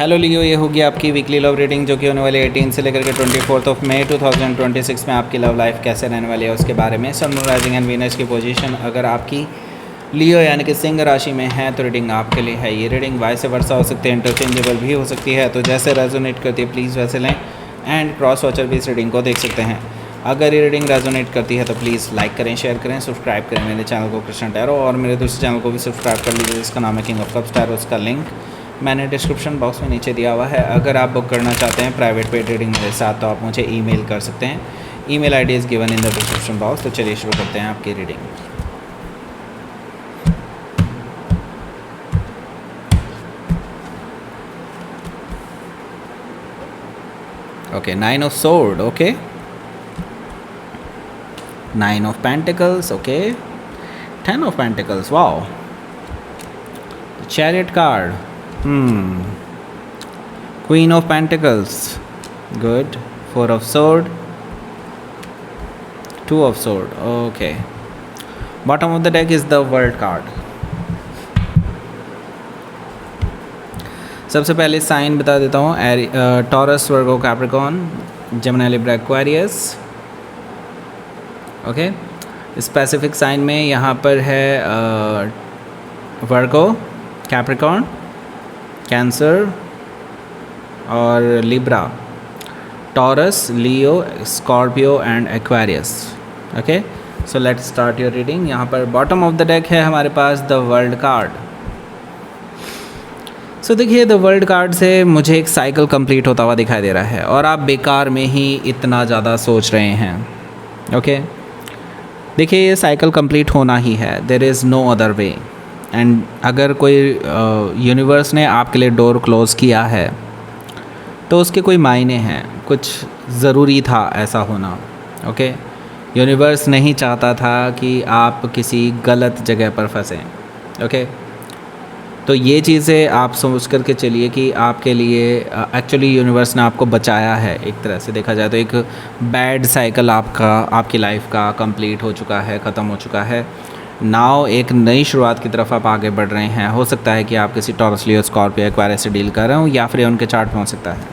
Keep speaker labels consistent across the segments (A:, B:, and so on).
A: Hello लियो, ये होगी आपकी वीकली लव रीडिंग जो कि होने वाली 18 से लेकर के 24 मई 2026 में आपकी लव लाइफ कैसे रहने वाली है उसके बारे में। सन, मून, राइजिंग एंड वीनस की पोजीशन अगर आपकी लियो यानी कि सिंह राशि में है तो रीडिंग आपके लिए है। ये रीडिंग वाइस वर्सा हो सकती है, इंटरचेंजेबल भी हो सकती है, तो जैसे रेजोनेट करती है प्लीज़ वैसे लें। एंड क्रॉस वॉचर भी इस रीडिंग को देख सकते हैं। अगर ये रीडिंग रेजोनेट करती है तो प्लीज़ लाइक करें, शेयर करें, सब्सक्राइब करें मेरे चैनल को कृष्ण टैरो, और मेरे दूसरे चैनल को भी सब्सक्राइब कर लीजिए जिसका नाम है किंग ऑफ कप्स टैरो। उसका लिंक मैंने डिस्क्रिप्शन बॉक्स में नीचे दिया हुआ है। अगर आप बुक करना चाहते हैं प्राइवेट पेड रीडिंग मेरे साथ तो आप मुझे ईमेल कर सकते हैं। Email ID is given in the description box. तो चलिए शुरू करते हैं आपकी reading. Okay, 9 of sword, okay, 9 of pentacles, okay, 10 of pentacles, wow, chariot card, Queen of Pentacles, good, 4 of Sword, 2 of Sword, okay. Bottom of the deck is the World card. सबसे पहले sign बता देता हूँ, Taurus, Virgo, Capricorn, Gemini, Libra, Aquarius, okay. Specific sign में यहाँ पर है Virgo, Capricorn, Cancer और Libra, Taurus, Leo, Scorpio and Aquarius, okay. So let's start your reading. यहाँ पर बॉटम ऑफ द डेक है हमारे पास द वर्ल्ड कार्ड। सो देखिए, द वर्ल्ड कार्ड से मुझे एक साइकिल कंप्लीट होता हुआ दिखाई दे रहा है और आप बेकार में ही इतना ज़्यादा सोच रहे हैं, ओके। देखिए, ये साइकिल कंप्लीट होना ही है, there is no other way. And अगर कोई यूनिवर्स ने आपके लिए डोर क्लोज़ किया है तो उसके कोई मायने हैं, कुछ ज़रूरी था ऐसा होना, ओके। यूनिवर्स नहीं चाहता था कि आप किसी गलत जगह पर फंसें, ओके। तो ये चीज़ें आप सोच करके चलिए कि आपके लिए एक्चुअली यूनिवर्स ने आपको बचाया है। एक तरह से देखा जाए तो एक बैड साइकिल आपकी लाइफ का कंप्लीट हो चुका है, ख़त्म हो चुका है। नाउ एक नई शुरुआत की तरफ आप आगे बढ़ रहे हैं। हो सकता है कि आप किसी टॉरस, लियो, स्कॉर्पियो, एक्वेरियस से डील कर रहे हो या फिर उनके चार्ट में हो सकता है।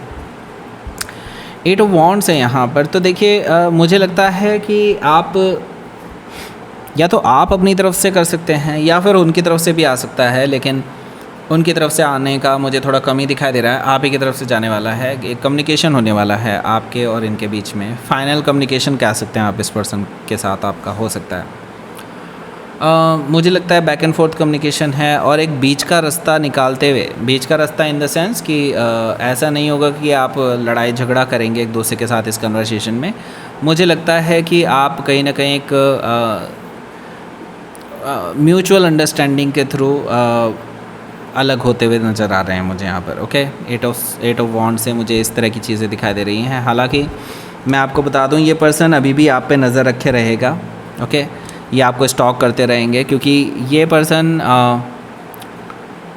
A: 8 ऑफ वॉन्ड्स है यहाँ पर। तो देखिए, मुझे लगता है कि आप या तो आप अपनी तरफ से कर सकते हैं या फिर उनकी तरफ से भी आ सकता है, लेकिन उनकी तरफ से आने का मुझे थोड़ा कम ही दिखाई दे रहा है। आप ही की तरफ से जाने वाला है, एक कम्युनिकेशन होने वाला है आपके और इनके बीच में। फाइनल कम्युनिकेशन कह सकते हैं आप, इस पर्सन के साथ आपका हो सकता है। मुझे लगता है बैक एंड फोर्थ कम्युनिकेशन है और एक बीच का रास्ता निकालते हुए, बीच का रास्ता इन द सेंस कि ऐसा नहीं होगा कि आप लड़ाई झगड़ा करेंगे एक दूसरे के साथ इस कन्वर्सेशन में। मुझे लगता है कि आप कहीं ना कहीं एक म्यूचुअल अंडरस्टैंडिंग के थ्रू अलग होते हुए नज़र आ रहे हैं मुझे यहाँ पर, ओके। 8 ऑफ वॉन्ड से मुझे इस तरह की चीज़ें दिखाई दे रही हैं। हालांकि मैं आपको बता दूँ, ये पर्सन अभी भी आप पे नज़र रखे रहेगा, ओके। ये आपको स्टॉक करते रहेंगे क्योंकि ये पर्सन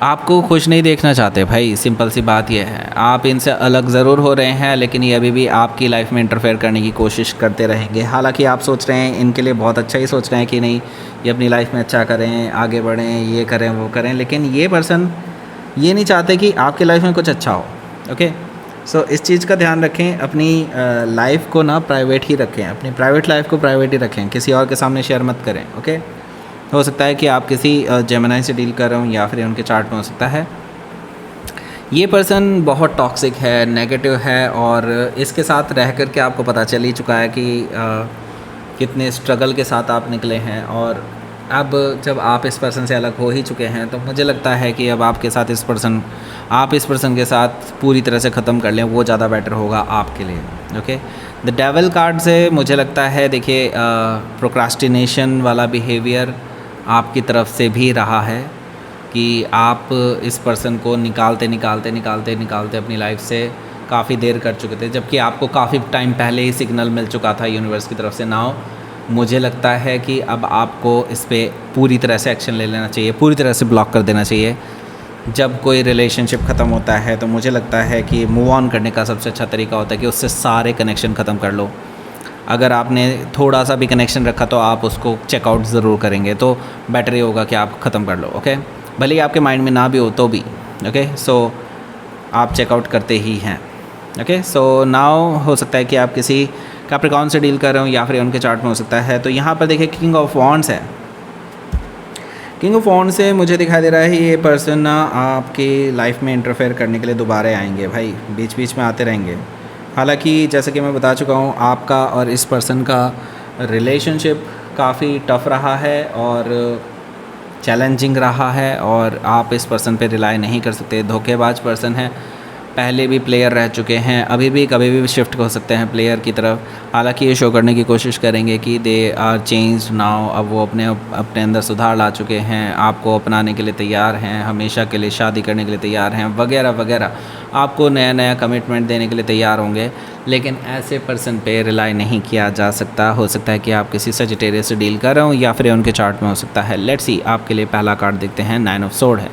A: आपको खुश नहीं देखना चाहते भाई, सिंपल सी बात यह है। आप इनसे अलग ज़रूर हो रहे हैं लेकिन ये अभी भी आपकी लाइफ में इंटरफेयर करने की कोशिश करते रहेंगे। हालांकि आप सोच रहे हैं इनके लिए बहुत अच्छा ही सोच रहे हैं कि नहीं, ये अपनी लाइफ में अच्छा करें, आगे बढ़ें, ये करें, वो करें, लेकिन ये पर्सन ये नहीं चाहते कि आपकी लाइफ में कुछ अच्छा हो, ओके। सो इस चीज़ का ध्यान रखें। अपनी लाइफ को ना प्राइवेट ही रखें, अपनी प्राइवेट लाइफ को प्राइवेट ही रखें, किसी और के सामने शेयर मत करें, ओके। हो सकता है कि आप किसी जेमिनी से डील कर रहे हो या फिर उनके चार्ट में हो सकता है। ये पर्सन बहुत टॉक्सिक है, नेगेटिव है और इसके साथ रह कर के आपको पता चल ही चुका है कि कितने स्ट्रगल के साथ आप निकले हैं। और अब जब आप इस पर्सन से अलग हो ही चुके हैं तो मुझे लगता है कि अब आपके साथ आप इस पर्सन के साथ पूरी तरह से ख़त्म कर लें, वो ज़्यादा बेटर होगा आपके लिए, ओके। द डेविल कार्ड से मुझे लगता है, देखिए, प्रोक्रास्टिनेशन वाला बिहेवियर आपकी तरफ से भी रहा है कि आप इस पर्सन को निकालते अपनी लाइफ से काफ़ी देर कर चुके थे, जबकि आपको काफ़ी टाइम पहले ही सिग्नल मिल चुका था यूनिवर्स की तरफ से। नाउ मुझे लगता है कि अब आपको इस पर पूरी तरह से एक्शन ले लेना चाहिए, पूरी तरह से ब्लॉक कर देना चाहिए। जब कोई रिलेशनशिप ख़त्म होता है तो मुझे लगता है कि मूव ऑन करने का सबसे अच्छा तरीका होता है कि उससे सारे कनेक्शन ख़त्म कर लो। अगर आपने थोड़ा सा भी कनेक्शन रखा तो आप उसको चेकआउट ज़रूर करेंगे, तो बेटर ये होगा कि आप ख़त्म कर लो, ओके। भले ही आपके माइंड में ना भी हो तो भी, ओके। सो आप चेकआउट करते ही हैं। ओके, सो नाउ हो सकता है कि आप किसी कैप्रिकॉर्न से डील कर रहे हो या फिर उनके चार्ट में हो सकता है। तो यहाँ पर देखिए किंग ऑफ वॉन्ड्स है। किंग ऑफ वॉन्ड्स से मुझे दिखाई दे रहा है ये पर्सन ना आपकी लाइफ में इंटरफेयर करने के लिए दोबारा आएंगे भाई, बीच बीच में आते रहेंगे। हालांकि जैसे कि मैं बता चुका हूँ, आपका और इस पर्सन का रिलेशनशिप काफ़ी टफ रहा है और चैलेंजिंग रहा है और आप इस पर्सन पे रिलाई नहीं कर सकते। धोखेबाज पर्सन है, पहले भी प्लेयर रह चुके हैं, अभी भी कभी भी शिफ्ट हो सकते हैं प्लेयर की तरफ। हालांकि ये शो करने की कोशिश करेंगे कि दे आर चेंज्ड नाउ, अब वो अपने अंदर सुधार ला चुके हैं, आपको अपनाने के लिए तैयार हैं, हमेशा के लिए शादी करने के लिए तैयार हैं, वगैरह वगैरह। आपको नया नया कमिटमेंट देने के लिए तैयार होंगे, लेकिन ऐसे पर्सन पे रिलाई नहीं किया जा सकता। हो सकता है कि आप किसी सजिटेरियस से डील कर रहे हो या फिर उनके चार्ट में हो सकता है। लेट्स सी, आपके लिए पहला कार्ड देखते हैं, 9 ऑफ सोर्ड है।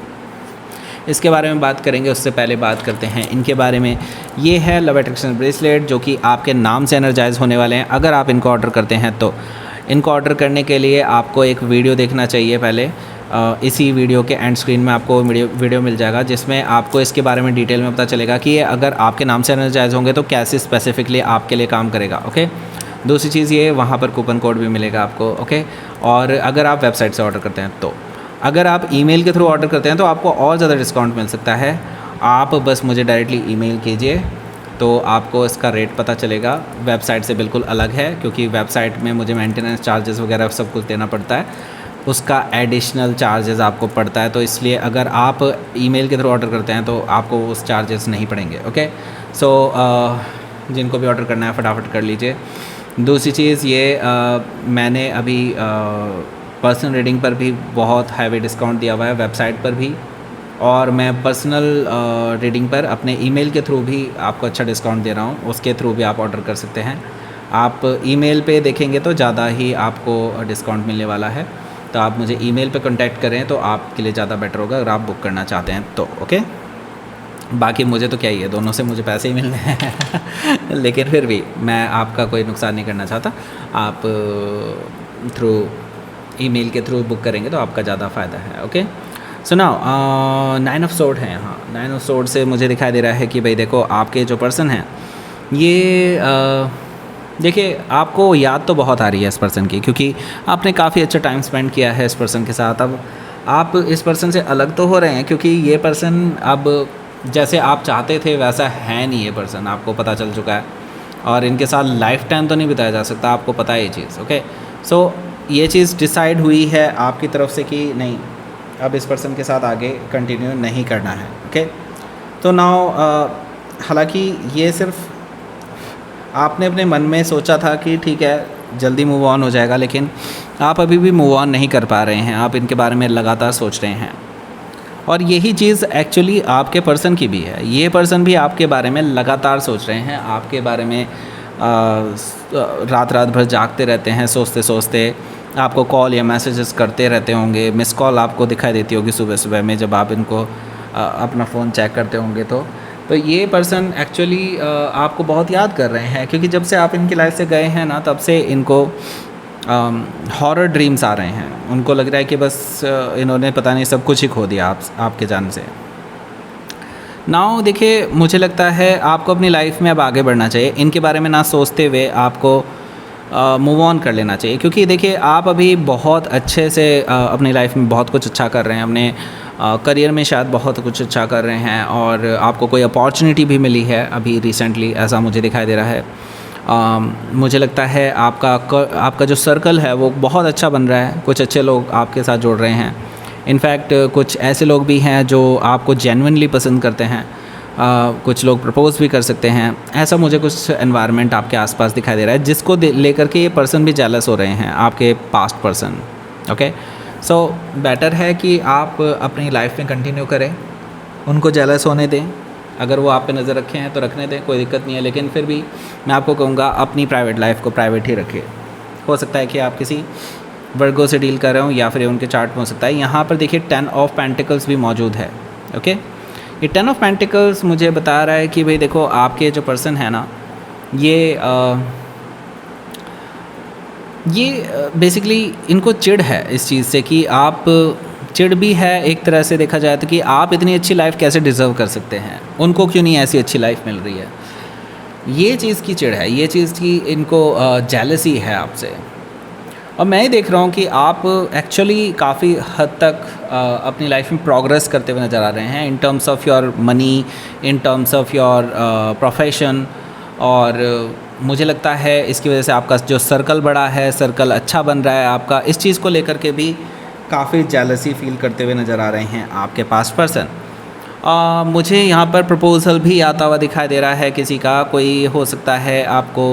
A: इसके बारे में बात करेंगे, उससे पहले बात करते हैं इनके बारे में। ये है लव अट्रैक्शन ब्रेसलेट, जो कि आपके नाम से एनर्जाइज होने वाले हैं। अगर आप इनको ऑर्डर करते हैं तो इनको ऑर्डर करने के लिए आपको एक वीडियो देखना चाहिए पहले। इसी वीडियो के एंड स्क्रीन में आपको वीडियो मिल जाएगा, जिसमें आपको इसके बारे में डिटेल में पता चलेगा कि ये अगर आपके नाम से एनर्जाइज होंगे तो कैसे स्पेसिफिकली आपके लिए काम करेगा। ओके, दूसरी चीज़ ये, वहाँ पर कूपन कोड भी मिलेगा आपको। ओके, और अगर आप वेबसाइट से ऑर्डर करते हैं तो, अगर आप ईमेल के थ्रू ऑर्डर करते हैं तो आपको और ज़्यादा डिस्काउंट मिल सकता है। आप बस मुझे डायरेक्टली ईमेल कीजिए तो आपको इसका रेट पता चलेगा। वेबसाइट से बिल्कुल अलग है, क्योंकि वेबसाइट में मुझे मेंटेनेंस चार्जेस वगैरह सब कुछ देना पड़ता है, उसका एडिशनल चार्जेस आपको पड़ता है। तो इसलिए अगर आप ईमेल के थ्रू ऑर्डर करते हैं तो आपको उस चार्जेस नहीं पड़ेंगे। ओके, सो जिनको भी ऑर्डर करना है फटाफट कर लीजिए। दूसरी चीज़ ये, मैंने अभी पर्सनल रीडिंग पर भी बहुत हैवी डिस्काउंट दिया हुआ है, वेबसाइट पर भी, और मैं पर्सनल रीडिंग पर अपने ईमेल के थ्रू भी आपको अच्छा डिस्काउंट दे रहा हूँ, उसके थ्रू भी आप ऑर्डर कर सकते हैं। आप ईमेल पे देखेंगे तो ज़्यादा ही आपको डिस्काउंट मिलने वाला है, तो आप मुझे ईमेल पे कांटेक्ट करें तो आपके लिए ज़्यादा बेटर होगा अगर आप बुक करना चाहते हैं तो। ओके, बाकी मुझे तो क्या ही है, दोनों से मुझे पैसे ही मिलने हैं लेकिन फिर भी मैं आपका कोई नुकसान नहीं करना चाहता। आप थ्रू ईमेल के थ्रू बुक करेंगे तो आपका ज़्यादा फ़ायदा है। Okay, so now 9 of sword है यहाँ। 9 ऑफ सोर्ड से मुझे दिखाई दे रहा है कि भाई देखो, आपके जो पर्सन हैं ये देखिए, आपको याद तो बहुत आ रही है इस पर्सन की, क्योंकि आपने काफ़ी अच्छा टाइम स्पेंड किया है इस पर्सन के साथ। अब आप इस पर्सन से अलग तो हो रहे हैं, क्योंकि ये पर्सन अब जैसे आप चाहते थे वैसा है नहीं। ये पर्सन आपको पता चल चुका है और इनके साथ लाइफ टाइम तो नहीं बिताया जा सकता, आपको पता है ये चीज़। ओके, सो ये चीज़ डिसाइड हुई है आपकी तरफ से कि नहीं, अब इस पर्सन के साथ आगे कंटिन्यू नहीं करना है। ओके, तो नाउ हालांकि ये सिर्फ आपने अपने मन में सोचा था कि ठीक है जल्दी मूव ऑन हो जाएगा, लेकिन आप अभी भी मूव ऑन नहीं कर पा रहे हैं, आप इनके बारे में लगातार सोच रहे हैं। और यही चीज़ एक्चुअली आपके पर्सन की भी है, ये पर्सन भी आपके बारे में लगातार सोच रहे हैं, आपके बारे में रात रात भर जागते रहते हैं, सोचते सोचते आपको कॉल या मैसेजेस करते रहते होंगे। मिस कॉल आपको दिखाई देती होगी सुबह सुबह में जब आप इनको अपना फ़ोन चेक करते होंगे। तो ये पर्सन एक्चुअली आपको बहुत याद कर रहे हैं, क्योंकि जब से आप इनकी लाइफ से गए हैं ना, तब से इनको हॉरर ड्रीम्स आ रहे हैं। उनको लग रहा है कि बस इन्होंने पता नहीं सब कुछ ही खो दिया आपके जाने से। नाउ देखिए, मुझे लगता है आपको अपनी लाइफ में अब आगे बढ़ना चाहिए, इनके बारे में ना सोचते हुए आपको मूव ऑन कर लेना चाहिए। क्योंकि देखिए, आप अभी बहुत अच्छे से अपनी लाइफ में बहुत कुछ अच्छा कर रहे हैं, अपने करियर में शायद बहुत कुछ अच्छा कर रहे हैं, और आपको कोई अपॉर्चुनिटी भी मिली है अभी रिसेंटली, ऐसा मुझे दिखाई दे रहा है। मुझे लगता है आपका जो सर्कल है वो बहुत अच्छा बन रहा है, कुछ अच्छे लोग आपके साथ जुड़ रहे हैं। इनफैक्ट कुछ ऐसे लोग भी हैं जो आपको जेन्युइनली पसंद करते हैं, कुछ लोग प्रपोज भी कर सकते हैं। ऐसा मुझे कुछ एनवायरनमेंट आपके आसपास दिखाई दे रहा है, जिसको लेकर के ये पर्सन भी जेलस हो रहे हैं, आपके past person. Okay, so better है कि आप अपनी लाइफ में कंटिन्यू करें, उनको जेलस होने दें। अगर वो आप पे नज़र रखे हैं तो रखने दें, कोई दिक्कत नहीं है, लेकिन फिर भी मैं आपको कहूँगा अपनी प्राइवेट लाइफ को प्राइवेट ही रखिए। हो सकता है कि आप किसी वर्गो से डील कर रहे हो या फिर उनके चार्ट में हो सकता है। यहाँ पर देखिए 10 ऑफ पेंटिकल्स भी मौजूद है। ओके, ये 10 ऑफ पेंटिकल्स मुझे बता रहा है कि भाई देखो, आपके जो पर्सन है ना, ये बेसिकली इनको चिढ़ है इस चीज़ से कि आप चिढ़ भी है एक तरह से देखा जाए तो कि आप इतनी अच्छी लाइफ कैसे डिज़र्व कर सकते हैं, उनको क्यों नहीं ऐसी अच्छी लाइफ मिल रही है। ये चीज़ की चिढ़ है, ये चीज़ की इनको जेलसी है आपसे। और मैं ये देख रहा हूँ कि आप एक्चुअली काफ़ी हद तक अपनी लाइफ में प्रोग्रेस करते हुए नज़र आ रहे हैं in terms of your money, in terms of your profession. और मुझे लगता है इसकी वजह से आपका जो सर्कल बड़ा है, सर्कल अच्छा बन रहा है आपका, इस चीज़ को लेकर के भी काफ़ी जेलसी फील करते हुए नज़र आ रहे हैं आपके पास पर्सन। मुझे यहाँ पर प्रपोज़ल भी आता हुआ दिखाई दे रहा है किसी का। कोई हो सकता है आपको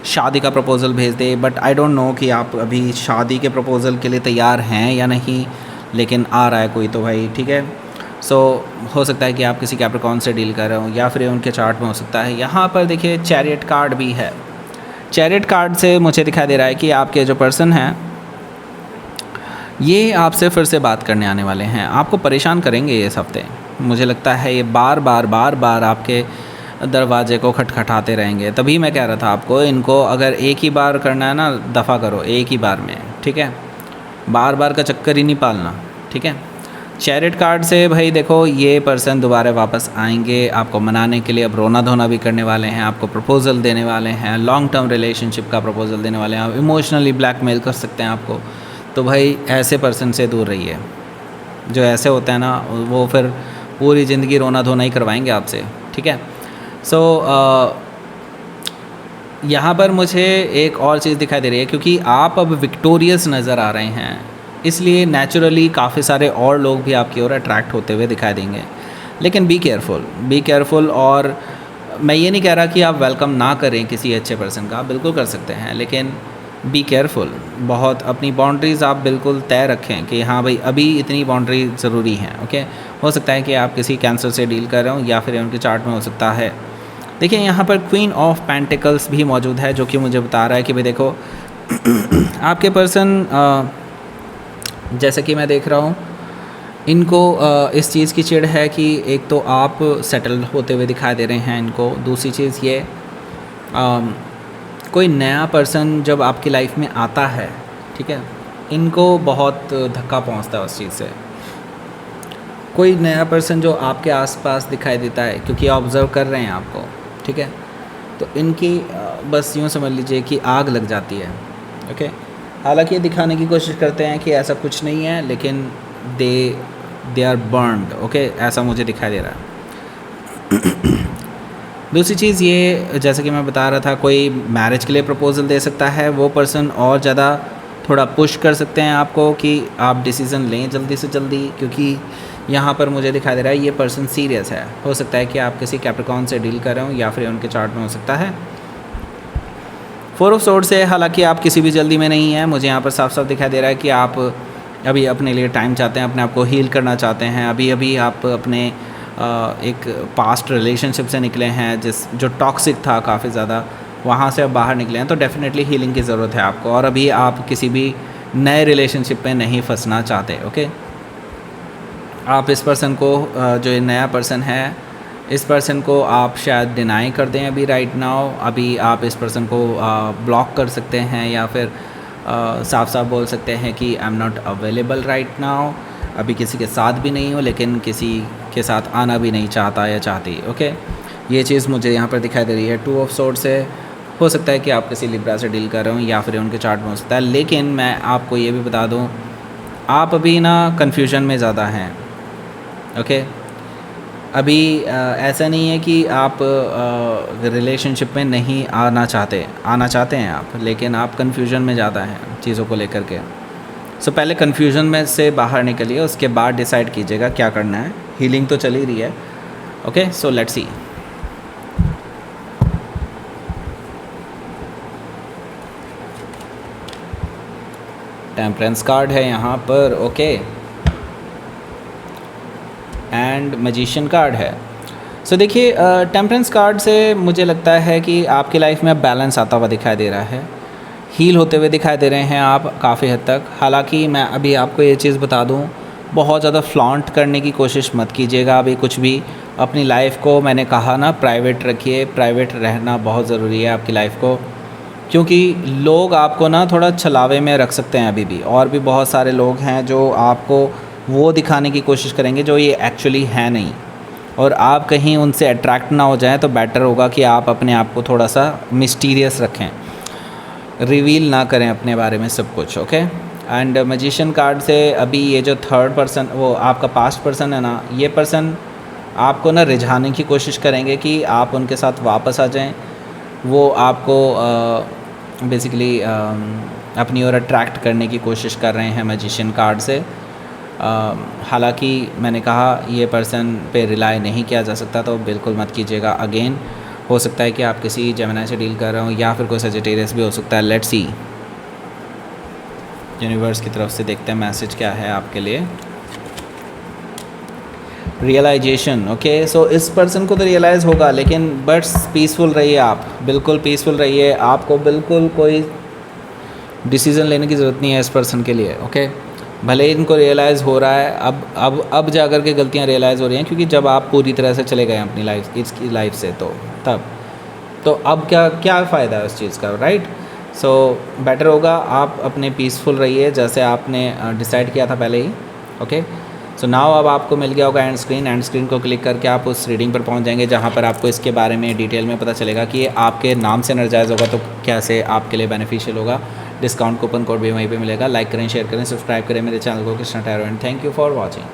A: शादी का प्रपोज़ल भेज दे, बट आई डोंट नो कि आप अभी शादी के प्रपोज़ल के लिए तैयार हैं या नहीं, लेकिन आ रहा है कोई तो भाई, ठीक है। सो हो सकता है कि आप किसी कैप्रिकॉर्न से डील कर रहे हो या फिर उनके चार्ट में हो सकता है। यहाँ पर देखिए चैरियट कार्ड भी है। चैरियट कार्ड से मुझे दिखाई दे रहा है कि आपके जो पर्सन हैं ये आपसे फिर से बात करने आने वाले हैं, आपको परेशान करेंगे ये इस हफ्ते। मुझे लगता है ये बार बार आपके दरवाजे को खटखटाते रहेंगे। तभी मैं कह रहा था आपको, इनको अगर एक ही बार करना है ना, दफ़ा करो एक ही बार में, ठीक है। बार बार का चक्कर ही नहीं पालना, ठीक है। चैरियट कार्ड से भाई देखो ये पर्सन दोबारा वापस आएंगे आपको मनाने के लिए। अब रोना धोना भी करने वाले हैं, आपको प्रपोज़ल देने वाले हैं, लॉन्ग टर्म रिलेशनशिप का प्रपोज़ल देने वाले हैं, आप इमोशनली ब्लैकमेल कर सकते हैं आपको। तो भाई ऐसे पर्सन से दूर रहिए। जो ऐसे होते हैं ना वो फिर पूरी ज़िंदगी रोना धोना ही करवाएंगे आपसे, ठीक है। सो यहाँ पर मुझे एक और चीज़ दिखाई दे रही है, क्योंकि आप अब विक्टोरियस नज़र आ रहे हैं, इसलिए नेचुरली काफ़ी सारे और लोग भी आपकी ओर अट्रैक्ट होते हुए दिखाई देंगे। लेकिन बी केयरफुल। और मैं ये नहीं कह रहा कि आप वेलकम ना करें किसी अच्छे पर्सन का, बिल्कुल कर सकते हैं, लेकिन बी केयरफुल। बहुत अपनी बाउंड्रीज़ आप बिल्कुल तय रखें कि हाँ भाई अभी इतनी बाउंड्री ज़रूरी है, ओके। हो सकता है कि आप किसी कैंसर से डील कर रहे हो या फिर उनके चार्ट में हो सकता है। देखिए यहाँ पर क्वीन ऑफ पेंटिकल्स भी मौजूद है, जो कि मुझे बता रहा है कि भाई देखो आपके पर्सन जैसे कि मैं देख रहा हूँ इनको इस चीज़ की चिढ़ है कि एक तो आप सेटल होते हुए दिखाई दे रहे हैं इनको। दूसरी चीज़ ये कोई नया पर्सन जब आपकी लाइफ में आता है, ठीक है, इनको बहुत धक्का पहुंचता है उस चीज़ से। कोई नया पर्सन जो आपके आसपास दिखाई देता है, क्योंकि ऑब्ज़र्व कर रहे हैं आपको, ठीक है, तो इनकी बस यूँ समझ लीजिए कि आग लग जाती है, ओके। हालांकि ये दिखाने की कोशिश करते हैं कि ऐसा कुछ नहीं है, लेकिन दे आर बर्न्ड, ओके, ऐसा मुझे दिखाई दे रहा है। दूसरी चीज़ ये, जैसे कि मैं बता रहा था, कोई मैरिज के लिए प्रपोज़ल दे सकता है वो पर्सन, और ज़्यादा थोड़ा पुश कर सकते हैं आपको कि आप डिसीज़न लें जल्दी से जल्दी, क्योंकि यहाँ पर मुझे दिखाई दे रहा है ये पर्सन सीरियस है। हो सकता है कि आप किसी कैप्रिकॉर्न से डील कर रहे हो या फिर उनके चार्ट में हो सकता है। 4 ऑफ सोर्ड्स से हालांकि आप किसी भी जल्दी में नहीं हैं। मुझे यहाँ पर साफ साफ दिखाई दे रहा है कि आप अभी अपने लिए टाइम चाहते हैं, अपने आप को हील करना चाहते हैं। अभी आप अपने एक पास्ट रिलेशनशिप से निकले हैं जो टॉक्सिक था काफ़ी ज़्यादा, वहाँ से अब बाहर निकले हैं, तो डेफिनेटली हीलिंग की ज़रूरत है आपको। और अभी आप किसी भी नए रिलेशनशिप में नहीं फंसना चाहते, ओके। आप इस पर्सन को जो ये नया पर्सन है, इस पर्सन को आप शायद डिनाई कर दें अभी राइट नाउ। अभी आप इस पर्सन को ब्लॉक कर सकते हैं या फिर साफ साफ बोल सकते हैं कि I am not available right now. अभी किसी के साथ भी नहीं हो, लेकिन किसी के साथ आना भी नहीं चाहता या चाहती, ओके। ये चीज़ मुझे यहाँ पर दिखाई दे रही है। 2 ऑफ सोर्ड्स से हो सकता है कि आप किसी लिब्रा से डील कर रहे हो या फिर उनके चार्ट में हो सकता है। लेकिन मैं आपको ये भी बता दूँ, आप अभी ना कन्फ्यूजन में ज़्यादा हैं, ओके। अभी ऐसा नहीं है कि आप रिलेशनशिप में नहीं आना चाहते हैं आप, लेकिन आप कन्फ्यूजन में ज़्यादा हैं चीज़ों को लेकर के। सो पहले कन्फ्यूजन में से बाहर निकलिए, उसके बाद डिसाइड कीजिएगा क्या करना है। हीलिंग तो चल ही रही है, okay. So let's see. Temperance card है यहाँ पर, ओके, एंड मैजिशियन कार्ड है। सो देखिए टेम्परेंस कार्ड से मुझे लगता है कि आपकी लाइफ में अब बैलेंस आता हुआ दिखाई दे रहा है, हील होते हुए दिखाई दे रहे हैं आप काफ़ी हद तक। हालांकि मैं अभी आपको ये चीज़ बता दूं, बहुत ज़्यादा फ्लॉन्ट करने की कोशिश मत कीजिएगा अभी कुछ भी। अपनी लाइफ को, मैंने कहा ना, प्राइवेट रखिए। प्राइवेट रहना बहुत ज़रूरी है आपकी लाइफ को, क्योंकि लोग आपको ना थोड़ा छलावे में रख सकते हैं अभी भी। और भी बहुत सारे लोग हैं जो आपको वो दिखाने की कोशिश करेंगे जो ये एक्चुअली है नहीं, और आप कहीं उनसे अट्रैक्ट ना हो जाएं तो बेटर होगा कि आप अपने आप को थोड़ा सा मिस्टीरियस रखें, रिवील ना करें अपने बारे में सब कुछ। ओके, एंड मैजिशियन कार्ड से अभी ये जो थर्ड पर्सन, वो आपका पास्ट पर्सन है ना, ये पर्सन आपको ना रिझाने की कोशिश करेंगे कि आप उनके साथ वापस आ जाएं। वो आपको बेसिकली अपनी ओर अट्रैक्ट करने की कोशिश कर रहे हैं मैजिशियन कार्ड से। हालांकि मैंने कहा ये पर्सन पे रिलाई नहीं किया जा सकता, तो बिल्कुल मत कीजिएगा। अगेन हो सकता है कि आप किसी जेमिनी से डील कर रहे हो, या फिर कोई सजिटेरियस भी हो सकता है। लेट्स सी, यूनिवर्स की तरफ से देखते हैं मैसेज क्या है आपके लिए। रियलाइजेशन, ओके, सो इस पर्सन को तो रियलाइज़ होगा, लेकिन बट्स पीसफुल रहिए आप, बिल्कुल पीसफुल रहिए। आपको बिल्कुल कोई डिसीज़न लेने की ज़रूरत नहीं है इस पर्सन के लिए। ओके, भले ही इनको रियलाइज़ हो रहा है, अब जाकर के गलतियाँ रियलाइज़ हो रही हैं, क्योंकि जब आप पूरी तरह से चले गए अपनी लाइफ, इसकी लाइफ से, तो अब क्या फ़ायदा है उस चीज़ का, राइट। सो बेटर होगा आप अपने पीसफुल रहिए, जैसे आपने डिसाइड किया था पहले ही। ओके, सो नाउ अब आपको मिल गया होगा एंड स्क्रीन को क्लिक करके आप उस रीडिंग पर पहुंच जाएंगे, जहां पर आपको इसके बारे में डिटेल में पता चलेगा कि ये आपके नाम से एनर्जाइज होगा तो कैसे आपके लिए बेनिफिशियल होगा। डिस्काउंट कूपन कोड भी वहीं पे मिलेगा। लाइक करें, शेयर करें, सब्सक्राइब करें मेरे चैनल को Krishna tarot, and thank you for watching.